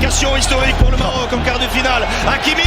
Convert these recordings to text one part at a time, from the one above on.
qualification historique pour le Maroc en quart de finale. Hakimi.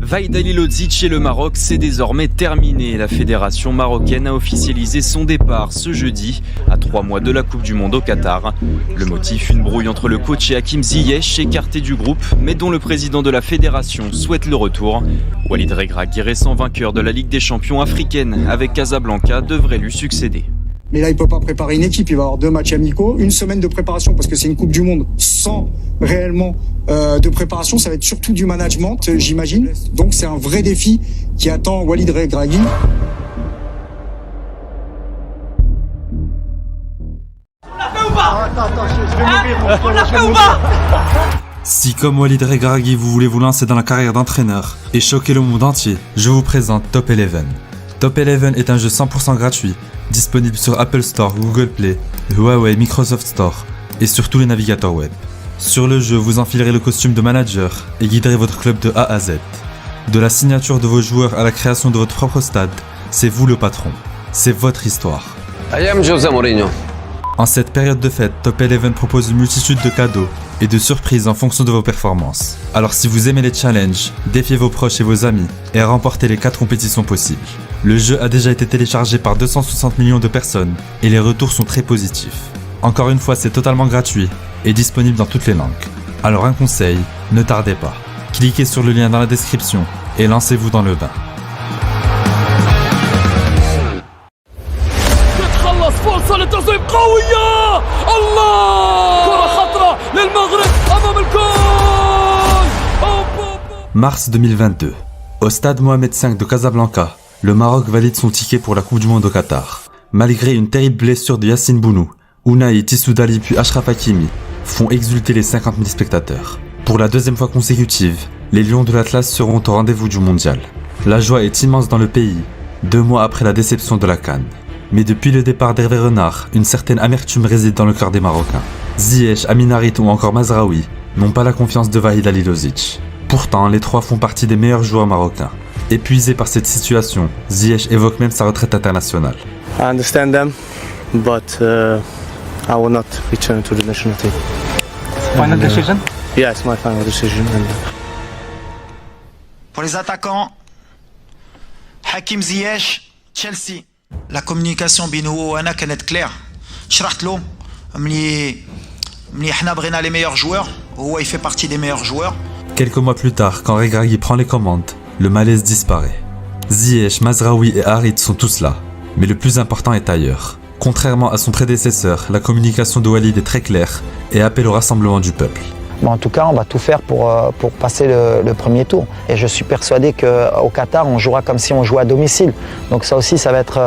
Vahid Halilovic et le Maroc, c'est désormais terminé. La fédération marocaine a officialisé son départ ce jeudi, à 3 mois de la Coupe du Monde au Qatar. Le motif, une brouille entre le coach et Hakim Ziyech, écarté du groupe, mais dont le président de la fédération souhaite le retour. Walid Regragui, récent vainqueur de la Ligue des champions africaine avec Casablanca, devrait lui succéder. Mais là, il ne peut pas préparer une équipe. Il va avoir 2 matchs amicaux, une semaine de préparation parce que c'est une Coupe du Monde sans réellement de préparation. Ça va être surtout du management, j'imagine. Donc, c'est un vrai défi qui attend Walid Regragui. Si comme Walid Regragui vous voulez vous lancer dans la carrière d'entraîneur et choquer le monde entier, je vous présente Top Eleven. Top Eleven est un jeu 100% gratuit, disponible sur Apple Store, Google Play, Huawei, Microsoft Store et sur tous les navigateurs web. Sur le jeu, vous enfilerez le costume de manager et guiderez votre club de A à Z. De la signature de vos joueurs à la création de votre propre stade, c'est vous le patron. C'est votre histoire. I am José Mourinho. En cette période de fête, Top Eleven propose une multitude de cadeaux et de surprises en fonction de vos performances. Alors si vous aimez les challenges, défiez vos proches et vos amis et remportez les 4 compétitions possibles. Le jeu a déjà été téléchargé par 260 millions de personnes et les retours sont très positifs. Encore une fois, c'est totalement gratuit et disponible dans toutes les langues. Alors un conseil, ne tardez pas. Cliquez sur le lien dans la description et lancez-vous dans le bain. Mars 2022. Au stade Mohamed V de Casablanca, le Maroc valide son ticket pour la Coupe du Monde au Qatar. Malgré une terrible blessure de Yassine Bounou, Ounahi, Tissoudali puis Achraf Hakimi font exulter les 50 000 spectateurs. Pour la 2e fois consécutive, les Lions de l'Atlas seront au rendez-vous du mondial. La joie est immense dans le pays, 2 mois après la déception de la CAN. Mais depuis le départ d'Hervé Renard, une certaine amertume réside dans le cœur des Marocains. Ziyech, Amin Harit ou encore Mazraoui n'ont pas la confiance de Vahid Halilovic. Pourtant, les 3 font partie des meilleurs joueurs marocains. Épuisé par cette situation, Ziyech évoque même sa retraite internationale. I understand them, but I will not return to the national team. Final decision? Yes, my final decision. Pour les attaquants, Hakim Ziyech, Chelsea. La communication بينه وأنا كانت claire. شرحت له ملي احنا بغينا les meilleurs joueurs, هو il fait partie des meilleurs joueurs. Quelques mois plus tard, quand Regragui prend les commandes, le malaise disparaît. Ziyech, Mazraoui et Harit sont tous là, mais le plus important est ailleurs. Contrairement à son prédécesseur, la communication de Walid est très claire et appelle au rassemblement du peuple. Mais en tout cas, on va tout faire pour passer le premier tour. Et je suis persuadé qu'au Qatar, on jouera comme si on jouait à domicile. Donc ça aussi, ça va être,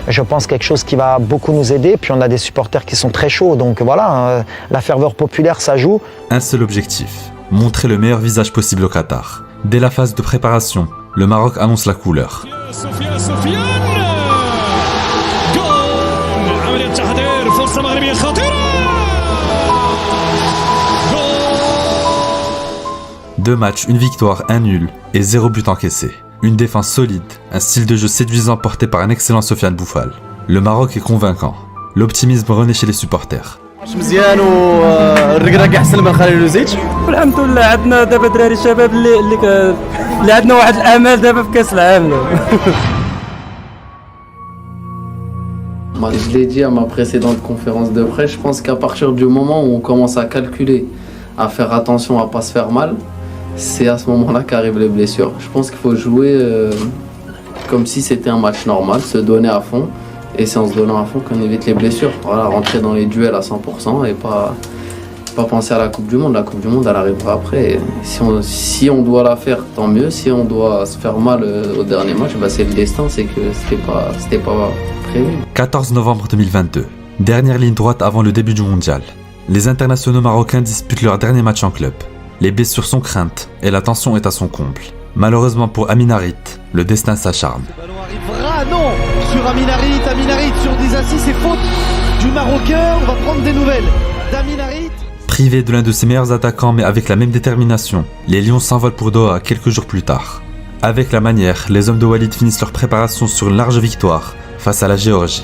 je pense, quelque chose qui va beaucoup nous aider. Puis on a des supporters qui sont très chauds. Donc voilà, la ferveur populaire, ça joue. Un seul objectif, montrer le meilleur visage possible au Qatar. Dès la phase de préparation, le Maroc annonce la couleur. Deux matchs, une victoire, un nul et 0 but encaissé. Une défense solide, un style de jeu séduisant porté par un excellent Sofiane Bouffal. Le Maroc est convaincant. L'optimisme renaît chez les supporters. مزيان والركراكي احسن من خليلوزيتش والحمد لله عندنا دابا دراري الشباب اللي عندنا واحد الامال دابا في كاس العالم. Je l'ai dit à ma précédente conférence de presse, je pense qu'à partir du moment où on commence à calculer, à faire attention à pas se faire mal, c'est à ce moment-là qu'arrivent les blessures. Je pense qu'il faut jouer comme si c'était un match normal, se donner à fond. Et c'est en se donnant à fond qu'on évite les blessures. Voilà, rentrer dans les duels à 100% et pas penser à la Coupe du Monde. La Coupe du Monde, elle arrivera après. Et si on doit la faire, tant mieux. Si on doit se faire mal au dernier match, bah c'est le destin, c'est que c'était pas prévu. 14 novembre 2022, dernière ligne droite avant le début du mondial. Les internationaux marocains disputent leur dernier match en club. Les blessures sont craintes et la tension est à son comble. Malheureusement pour Amin Harit, le destin s'acharne. Le ballon arrivera, non, sur Amin Harit sur Disasi, c'est faute du Marocain. On va prendre des nouvelles d'Amin Harit. Privé de l'un de ses meilleurs attaquants mais avec la même détermination, les Lions s'envolent pour Doha quelques jours plus tard. Avec la manière, les hommes de Walid finissent leur préparation sur une large victoire face à la Géorgie.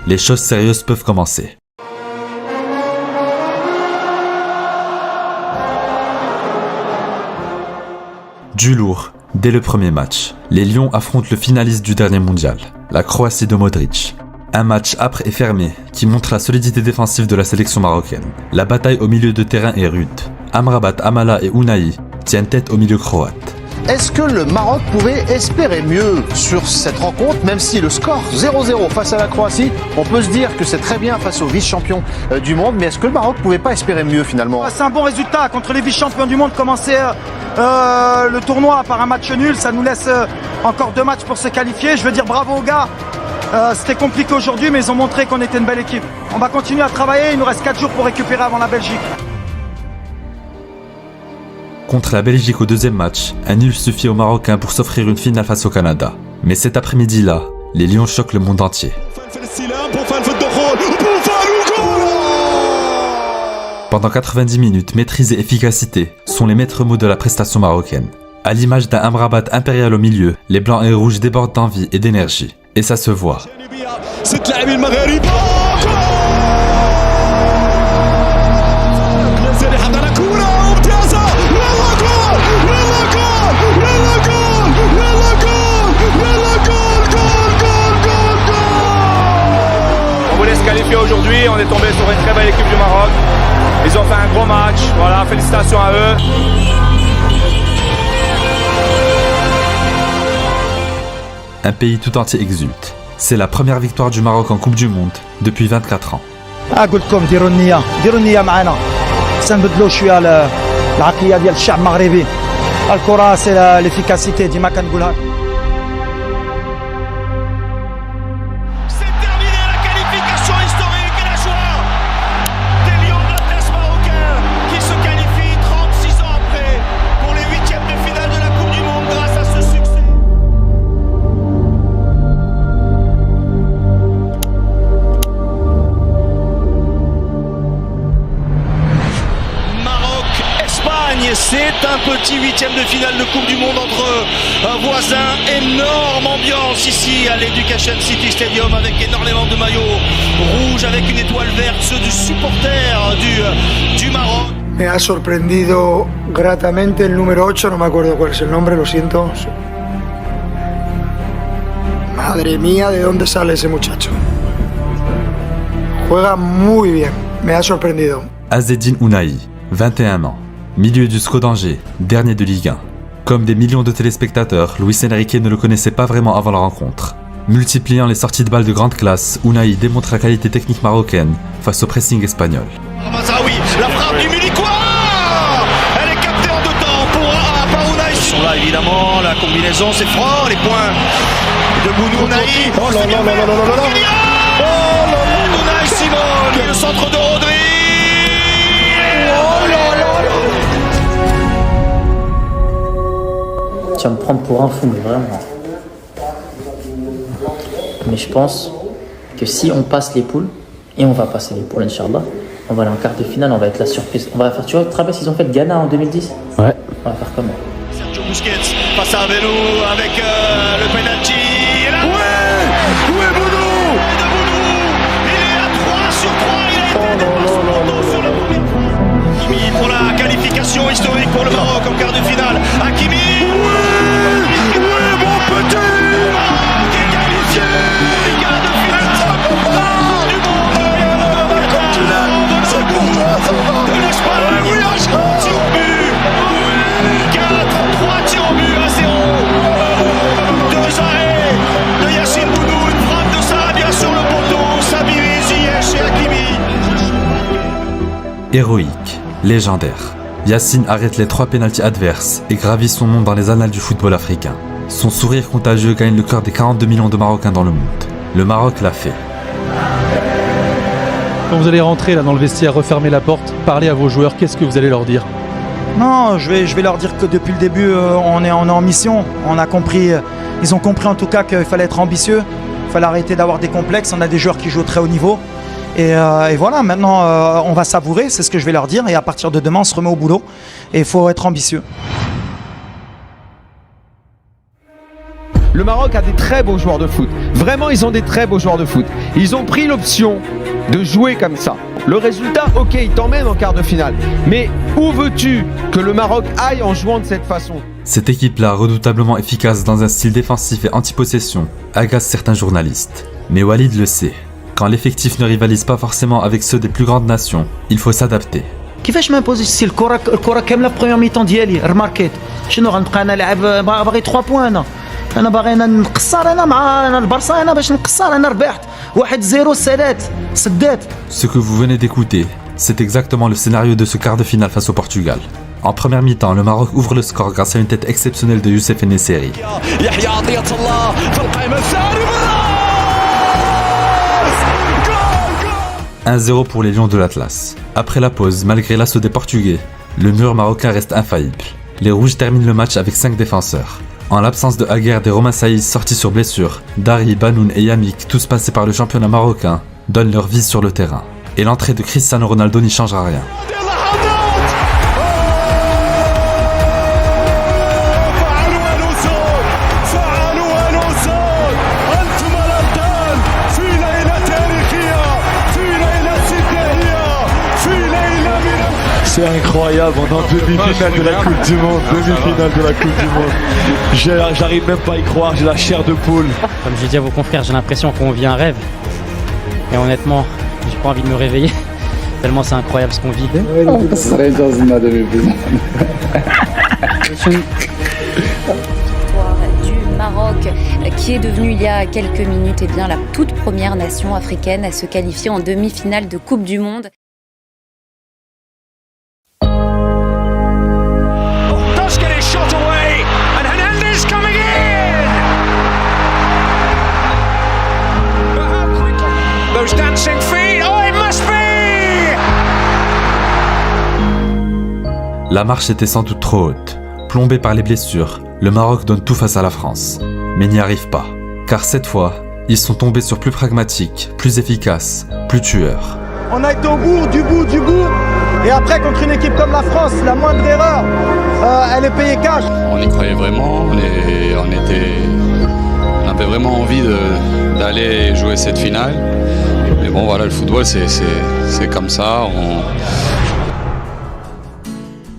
Les choses sérieuses peuvent commencer. Du lourd, dès le premier match, les Lions affrontent le finaliste du dernier mondial, la Croatie de Modric. Un match âpre et fermé qui montre la solidité défensive de la sélection marocaine. La bataille au milieu de terrain est rude. Amrabat, Amala et Ounahi tiennent tête au milieu croate. Est-ce que le Maroc pouvait espérer mieux sur cette rencontre, même si le score 0-0 face à la Croatie, on peut se dire que c'est très bien face aux vice-champions du monde, mais est-ce que le Maroc pouvait pas espérer mieux finalement? C'est un bon résultat contre les vice-champions du monde. Commencer le tournoi par un match nul, ça nous laisse encore 2 matchs pour se qualifier. Je veux dire bravo aux gars. C'était compliqué aujourd'hui, mais ils ont montré qu'on était une belle équipe. On va continuer à travailler, il nous reste 4 jours pour récupérer avant la Belgique. Contre la Belgique au deuxième match, un nul suffit aux Marocains pour s'offrir une finale face au Canada. Mais cet après-midi-là, les Lions choquent le monde entier. Pendant 90 minutes, maîtrise et efficacité sont les maîtres mots de la prestation marocaine. À l'image d'un Amrabat impérial au milieu, les blancs et rouges débordent d'envie et d'énergie. Et ça se voit. On voulait se qualifier aujourd'hui, on est tombé sur une très belle équipe du Maroc. Ils ont fait un gros match, voilà, félicitations à eux. Un pays tout entier exulte. C'est la première victoire du Maroc en Coupe du Monde depuis 24 ans. قلت لكم ديروا النية معنا. سنبدلوا شوية العقلية ديال الشعب المغربي. الكرة سي l'efficacité ديما كنقولها. C'est un petit 8e de finale de Coupe du Monde entre voisins. Énorme ambiance ici à l'Education City Stadium avec énormément de maillots rouges avec une étoile verte, ceux du supporter du Maroc. Me ha sorprendido gratamente el número 8, no me acuerdo cuál es el nombre, lo siento. Madre mía, ¿de dónde sale ese muchacho? Juega muy bien, me ha sorprendido. Azzedine Ounahi, 21 ans. Milieu du SCO d'Angers, dernier de Ligue 1. Comme des millions de téléspectateurs, Luis Enrique ne le connaissait pas vraiment avant la rencontre. Multipliant les sorties de balles de grande classe, Ounahi démontre la qualité technique marocaine face au pressing espagnol. Mazraoui, la frappe du Munichois, elle est captée en 2 temps par Ounahi. Ils sont là évidemment, la combinaison c'est fort, les points de Bounou Ounahi. Oh là là là là là là là. Oh là là, Ounahi Simone, le centre de Rodri. Oh là là là. Tu vas me prendre pour un fou, mais vraiment. Mais je pense que si on passe les poules, et on va passer les poules, Inch'Allah, on va aller en quart de finale, on va être la surprise. On va faire, tu vois, tu te rappelles s'ils ont fait le Ghana en 2010 ? Ouais. On va faire comment ? Sergio Busquets face à Velo avec le penalty. Et là, ouais, où est Bounou ? Il est à 3 sur 3, il a été sur le premier. Hakimi pour la qualification historique pour le Maroc en quart de finale. Hakimi, oui, bon petit Maroc est qualifié. Il y a 2 finales du monde. De l'Espagne, sur but. 4-3 tirs au but à 0. 2 arrêts de Yacine Bounou, une frappe de Sarabia sur le poteau. Sabiri, Ziyech et Hakimi. Héroïque, légendaire. Yacine arrête les 3 pénaltys adverses et gravit son nom dans les annales du football africain. Son sourire contagieux gagne le cœur des 42 millions de Marocains dans le monde. Le Maroc l'a fait. Quand vous allez rentrer là dans le vestiaire, refermer la porte, parler à vos joueurs, qu'est-ce que vous allez leur dire ? Non, je vais leur dire que depuis le début, on est en mission. On a compris, ils ont compris en tout cas qu'il fallait être ambitieux. Il fallait arrêter d'avoir des complexes. On a des joueurs qui jouent au très haut niveau. Et voilà, maintenant on va savourer, c'est ce que je vais leur dire. Et à partir de demain, on se remet au boulot. Et il faut être ambitieux. Le Maroc a des très beaux joueurs de foot. Vraiment, ils ont des très beaux joueurs de foot. Ils ont pris l'option de jouer comme ça. Le résultat, ok, il t'emmène en quart de finale. Mais où veux-tu que le Maroc aille en jouant de cette façon ? Cette équipe-là, redoutablement efficace dans un style défensif et anti-possession, agace certains journalistes. Mais Walid le sait. Quand l'effectif ne rivalise pas forcément avec ceux des plus grandes nations, il faut s'adapter. كيفاش ما نبوزيش الكره كامله في البريمير ميطون ديالي رماركيت شنو غنبقى انا لاعب باغي 3 بوان انا باغي انا نقصر انا مع انا البرصا انا باش نقصر انا ربحت 1-0 سدات. Ce que vous venez d'écouter, c'est exactement le scénario de ce quart de finale face au Portugal. En première mi-temps, le Maroc ouvre le score grâce à une tête exceptionnelle de Youssef Ennesseri. 1-0 pour les Lions de l'Atlas. Après la pause, malgré l'assaut des Portugais, le mur marocain reste infaillible. Les Rouges terminent le match avec 5 défenseurs. En l'absence de Aguerd et Romain Saïs sortis sur blessure, Dari, Banoun et Yamik, tous passés par le championnat marocain, donnent leur vie sur le terrain. Et l'entrée de Cristiano Ronaldo n'y changera rien. C'est incroyable, on est en demi-finale de la Coupe du Monde, demi-finale de la Coupe du Monde. J'arrive même pas à y croire, j'ai la chair de poule. Comme j'ai dit à vos confrères, j'ai l'impression qu'on vit un rêve. Et honnêtement, j'ai pas envie de me réveiller, tellement c'est incroyable ce qu'on vit. Du Maroc, qui est devenu il y a quelques minutes la toute première nation africaine à se qualifier en demi-finale de Coupe du Monde. La marche était sans doute trop haute. Plombé par les blessures, le Maroc donne tout face à la France. Mais n'y arrive pas. Car cette fois, ils sont tombés sur plus pragmatique, plus efficace, plus tueur. On a été au bout, du bout. Et après, contre une équipe comme la France, la moindre erreur, elle est payée cash. On y croyait vraiment, on avait vraiment envie d'aller jouer cette finale. Mais bon, voilà, le football, c'est comme ça.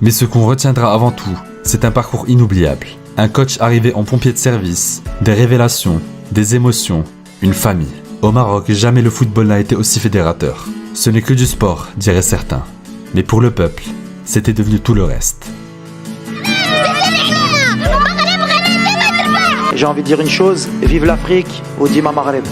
Mais ce qu'on retiendra avant tout, c'est un parcours inoubliable. Un coach arrivé en pompier de service, des révélations, des émotions, une famille. Au Maroc, jamais le football n'a été aussi fédérateur. Ce n'est que du sport, diraient certains. Mais pour le peuple, c'était devenu tout le reste. J'ai envie de dire une chose, vive l'Afrique, au Dima Maghreb.